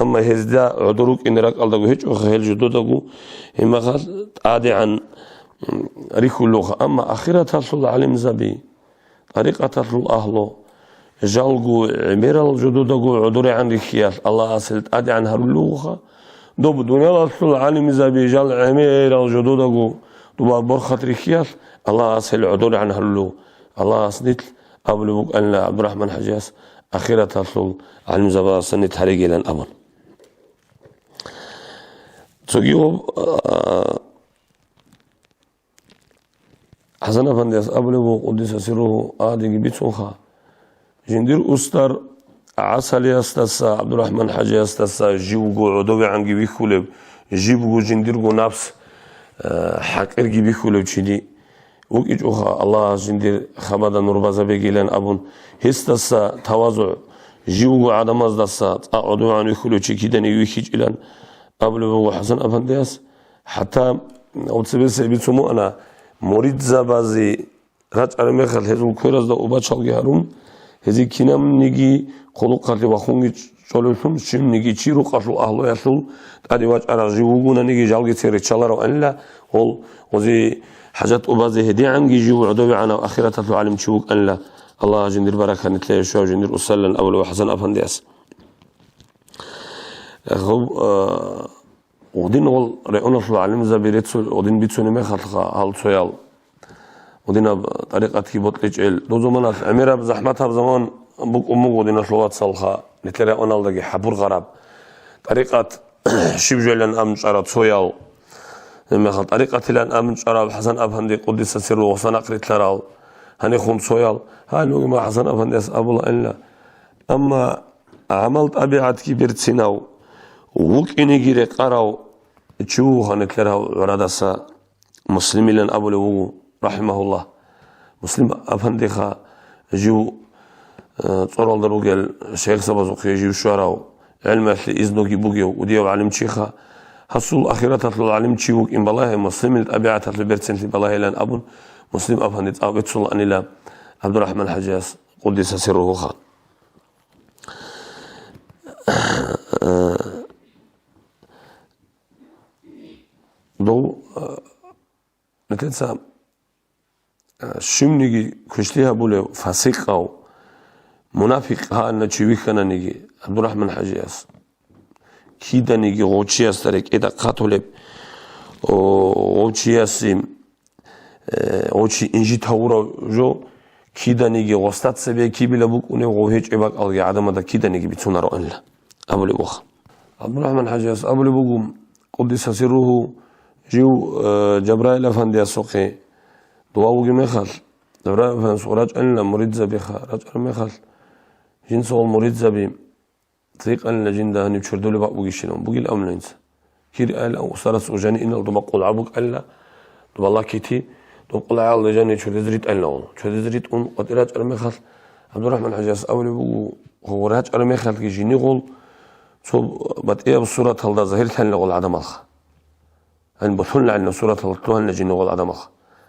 أما هذا عدوروك إن رك الله جهج وخيل جدودكو هم خال عادي عن ريكو اللغة أما آخرة تطلع علم زبي طريقة تطلع أهله جالجو عمير الجدودكو عدور عن ريكيال الله أصلت عادي عن هاللغة دوب دنيا تطلع علم زبي جال عمير الجدودكو دوب برخة ريكيال الله أصل عدور عن هاللغة الله أصلت أبلغ أن عبد الرحمن حجاز آخرة تطلع علم زبا سنة هريجي لن أمر تجيو حسن أفندي أبلغ قدس سره آدي بيتوخا جندير أستر عسل يستسا عبد الرحمن حاجة يستسا جيبو عدوي عن جيبي خلب جيبو جندير نفس حكر جيبي خلب شدي وكيجوخا الله جندير خبدا نوربازا بيجيلن أبون هستسا تواضع جيبو عدم أزدسا عدوي عن خلب شيء كده نيويكيج إلان أبلغ حسن أفندياس حتى أوتسبس بيتسمو أنا مريد زبازي راج أرمخل هذو كورز ده أباشال جهرم هذي كنام نيجي خلق قتل وخونج شلون شم نيجي شيرو قتل أهله يسول أدي واج أرجع وجونا نيجي جالجي تيري شلرا أن لا هول وزي حاجات أبازي هدي عنجي جو عدوي عنا آخرة العالم شوك أن لا الله جندير بركة نتلاقي شو جندير أسلن أبلغ حسن أفندياس خب ودين هول رأينا في العالم زبيرتسول ودين بيتسوني ما خلقها هال سويال ودين طريقة كيبوت لجيل دو زمان أميرة بزحمتها بزمان بوك أمك ودين شلوات صلخا نتلاقي أنا لقي حبور غراب طريقة شبجلن أمن شرط سويال ما خل طريقة لان أمن شرط حسن أفندي قدس سره وصنا قريت لراو هني خون سويال هانو ما حسن أفندي أبو الله إلا أما عملت أبيعت كبيرت سيناو ووك إني جري قراو تشوه هنكلره ورادسا مسلمي لن أبو لو رحمه الله مسلم أفندخا جو صورال دروجل شيخ سبزوق يجيو شراو علم في إذنو جيبوجيو وديو علم شيخا حصول أخيرا تطلع علم شيوك إن بالله مسلم الأبيعة تطلع بيرتسن بالله لن أبو مسلم أفندت أو بتصل أن لا عبد الرحمن حجاز قدس سره خان دو نتنسى شمنيجي كشليها بوله فاسق أو منافق ها أن تشويه كنا نيجي عبد الرحمن حجاز كيدا نيجي غوتشياس ترك إذا قاتلب غوتشياسيم غوتشي إنجي تورا جو كيدا نيجي غستات سبيه كيبلا بوك ونه غوهيج إباك ألقي عدم هذا كيدا نيجي بتونا رأن لا أبو لبوخ عبد الرحمن حجاز أبو لبوكم قدس سره جو جبرائيل أفندي السوقي دواوجي مخال جبرائيل أفندي السوق رجع لنا مريد زبي خا رجع مخال جنس هو مريد زبي طريق لنا جنده هني بشردوا لي بقى بوجيشلون بوجي الأمن إنسا كير قال أو صارت سوجاني إن الضبق والعبوك ألا دب الله كيتي دب الله عال لجاني شو تزريت ألا شو تزريت قد رجع مخال عبد الرحمن حجاز أولي بوجو هو رجع مخال كيجيني قول سو بدأ بصورة هذا ظهير ثاني لقول عدم الله أن بثلنا عن سورة الطوان نجي نقول عدم الله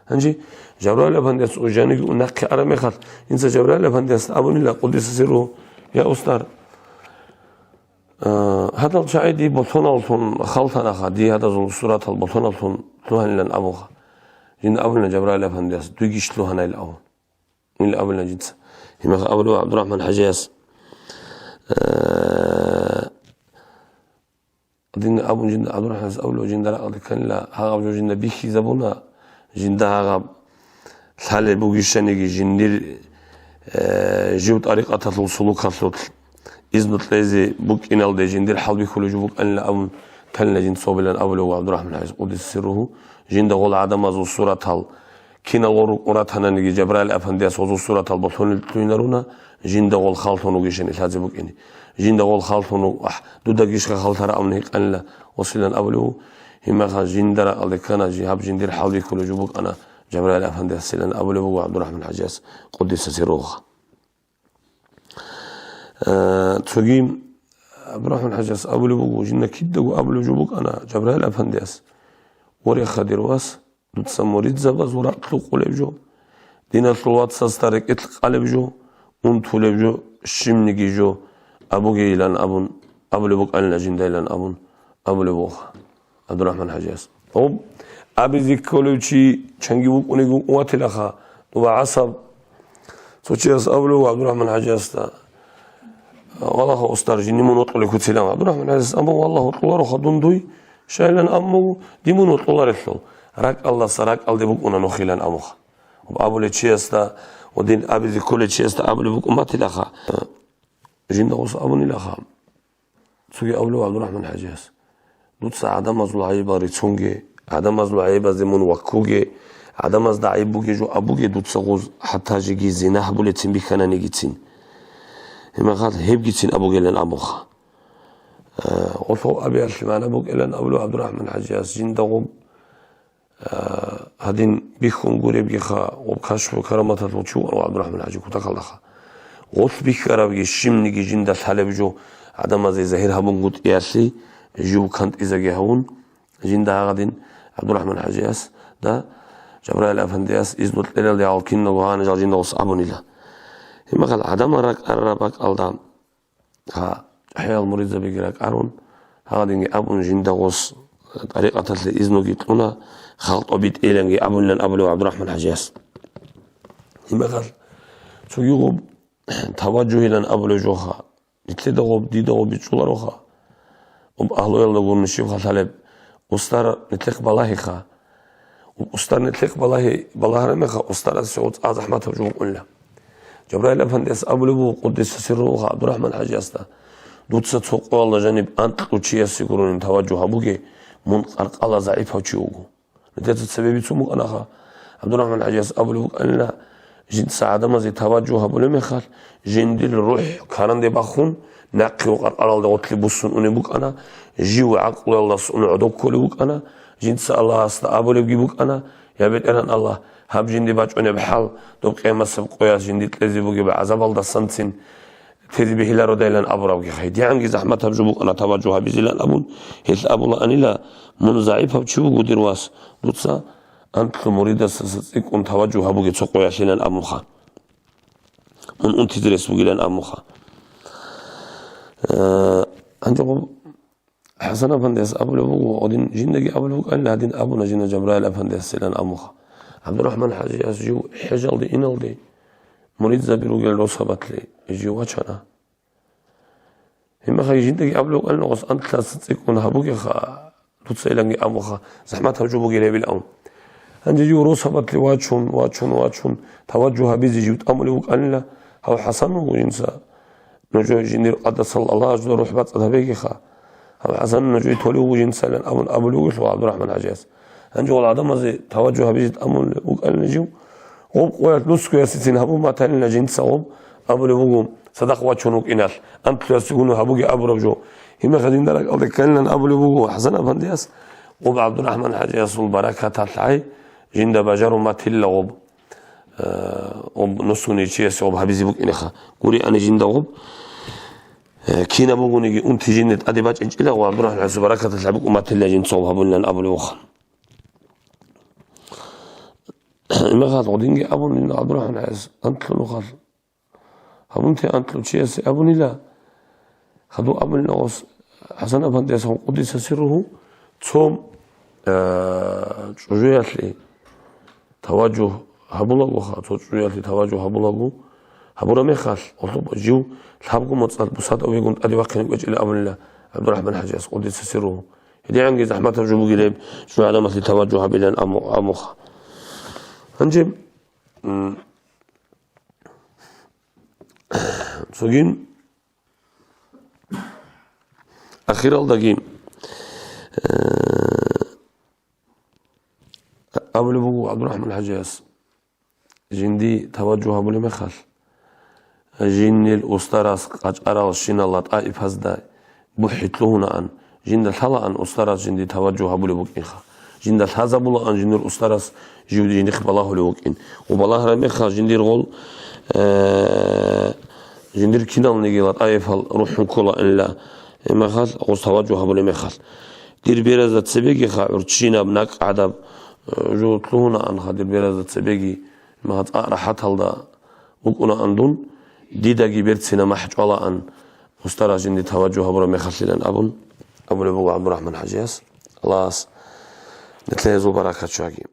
هنجي جبرائيل أفنديس وجاني ونحكي أرمي خال إنسى جبرائيل أفنديس أبوني لا قدس سره يا أستاذ هذا الشيء دي بثنا الثون خلطنا خدي هذا سورة البثنا الثون طوان لن أبوها جن أبونا جبرائيل أفنديس دوجيش له هنا الأول من الأول جنس هم أبو عبد الرحمن حجاز دين أبو جند عبد الرحمن أولو جند لا كان لا هاغب جو جند بيخي زبونا جند هاغب ثالث بوجيشانيجي جندير جو طريقة السلوك خاصة إذن تلازي بوك إنال دي جندير حال بيخلو جو بوك أن لا أبو كان لا جند صوبلان أولو عبد الرحمن حجاز قدس سره جند غول عدم أزو صورة هال كين الغرق وراتنا نجي جبرائيل أفندي أصوص سورة البطون تلينرونا جند غول خالطون وجيشن إلهازبوك إني جند غول خالطون دودا جيش خالطرا أمنيك أن لا وصلنا أولو هما خا جندرا اللي كان جهاب جندير حالي كل جبوك أنا جبرائيل أفندي أسلنا أولو وعبد الرحمن حجاز قدس سروخ تقيم عبد الرحمن حجاز أولو جنة كده وأولو جبوك أنا جبرائيل أفندي أس وري خدير واس تسموريد زباز ورا اطلق قلبجو دينا طلوات ساستارك اطلق قلبجو انتو لبجو الشمنجي جو ابو جيلان ابون ابو لبوك ألنا جنديلان ابون ابو لبوخ عبد الرحمن حجاز طب ابي ذكولوشي چنگي بوك اونيگو واتلخا وعصب سوچيس ابو لبوك عبد الرحمن حجاز تا والله استرجي نمون وطلق كتلام عبد الرحمن حجاز ابو والله طلارو خدون دوي شايلان امو ديمون وطلار الثو راك الله سراك الله بوك أنا نخيلان أموخ وأبو لتشيستا ودين أبي ذي كل تشيستا أبو لبوك ما تلاخا جند غص أبو نلاخا سوي أولو عبد الرحمن حجاز دوتس عدم أزلو عيبا ريتونجي عدم أزلو عيبا زمون وكوجي عدم أزدا عيبوجي جو أبوجي دوتس غوز حتى جيجي زيناه بولتين بيخانا نيجيتين هما قال هيب جيتين أبوجي لان أموخ وطو أبي أرشمان أبوك إلان أولو عبد الرحمن حجاز جند غوب هادين بيخون قريب يخا وبكشف كرامة الوشو وعبد الرحمن حجي كتاك الله غوث بيخارا بيجي الشمنيجي جندا الحالة بجو عدم زي زهير هابون قد إياسي جو كانت إذا جهون جندا غادين عبد الرحمن حجاز دا جبرائيل أفندياس إذن الإلال دي عالكين وغان جال جندا وصعبون إلا هما قال عدم راك أرابك ألدام ها حيال مريض زبيك راك أرون هادين أبون جندا وص طريقة الإذن جيتونا خلط أبيت إيلانجي أبون لن أبلو عبد الرحمن حجاز هما قال شو يغب توجه لن أبلو جوخا نتلدا غب ديدا غب بيتشولا روخا أهلو يلا نقول نشيوخا ثالب أستار نتلق بلاهي خا أستار نتلق بلاهي رمخا أستار السعود أزحمة وجوه قلنا جبرائيل أفنديس أبلو قدس سروخا عبد الرحمن حجاز دوتسا تسوق والله جانب أنت لوتشيا سيقولون توجه أبوكي من قرق الله ضعيف هتشيوغو نتيجة السبب يسموك أنا خا عبد الرحمن حجاز أبلوك أن لا جند سعادة ما زي توجه أبو مخال جند الروح كان دي بخون نقي وقرق الله وطلي بوسون أني أنا جيو عقل الله سؤال عدوك كل بوك أنا جند الله أصلا أبو بوك أنا يا بيت أنا الله هب جند باج أنا بحال دوب قيمة سبقيا جند تلزي بوكي بعذاب الله سنتين تدي به لا رديلان أبو ربك خيد يعني زحمتها بجبوك أنا توجهها بزلان أبون هيث أبو الله أني لا من ضعيفها بتشوفوا درواس دوتسا أنت مريدة ستصيق أن توجهها بوكي تسوقوا يشيلان أموخا من أنت تدرس بوكي لان أموخا عندكم حسن أفنديس أبو لبوك ودين جندقي أبو لبوك أن لا دين أبونا جند جبرائيل أفنديس سيلان أموخا عبد الرحمن حجاز جو حجال دي إنال دي مريد زبيرو قال له صبت لي يجي وجهنا هما خي جندقي أبلو قال له غص أنت لا تكون هبوكي خا تتسألني أموخا زحمتها بجوبوكي لي بالأم عندي جو رو صبت لي واتشون توجهها بيزي جيوت أمولي وقال له هو حسن وجنسا نجو جندير قدس الله أجل روح بات أذهبيكي خا هو حسن نجو تولي وجنسا لأن أبلو قال عبد الرحمن حجاز عندي والله عدم زي توجهها بيزي أمولي وقال نجو غوب قوات نسكو ياسسين هبو ما تانينا جنسا غوب أبو لبوغوم صدق واتشونوك إنال أنت ياسسيقونو هبوكي أبو ربجو هما خدين دارك ألدك كان لن أبو لبوغو حسن أفندياس غوب عبد الرحمن حجاز والبركة تطلعي جند بجارو ما تلا غوب نسكو نيشياسي غوب هبيزي بوك إنخا قولي أنا جند غوب كينا بوغو نيجي أنت جند أدباج إنجيلا وعبد الرحمن حجاز بركة تطلع بوك وما تلا جنسا وهبو لن أبو لبوغو ما قال ودينجي أبون إن عبد الرحمن حجاز أنت له قال هبونتي أنت له شيء أبوني لا خدوا أبون الناس حسن أفنديس هم قدس سره ثم جوجيات لي توجه هبولغو خا جوجيات لي توجه هبولغو هبورا مخال أطلب جو لحبكم متصل بصاد أو يقول أدي وقتنا وجه أبون الله عبد الرحمن حجاز قدس سره هدي عنجي زحمة جبوا قليب شو على مثل توجه بلان أموخ هنجيب سوغين أخيرا الدقيم أبو لبوغو عبد الرحمن حجاز جندي توجه أبو المخال جن الأستراس أرى الشنالات آئف هزدا بحث لهنا أن جند الحلا أن أستراس جندي توجه أبو لبوكينخا جند الحزب الله أن جند الأستراس جودي جندي خبالله لبوكين وبالله رميخا جندي الغول جندي الكنال نجيلات آئف روح كلا إن لا مخال أقص توجه أبو المخال دير بيرزة سبيكي خا عرتشينا بناك عدب جو تلونا أن خدير بيرزة سبيكي ما هت راحت هالدا وكنا أندون ديدا جبرتنا محج الله أن مسترى جندي توجه أبو مخللن أبو لبو عبد الرحمن حجياس الله نتلاقي بركة شاكي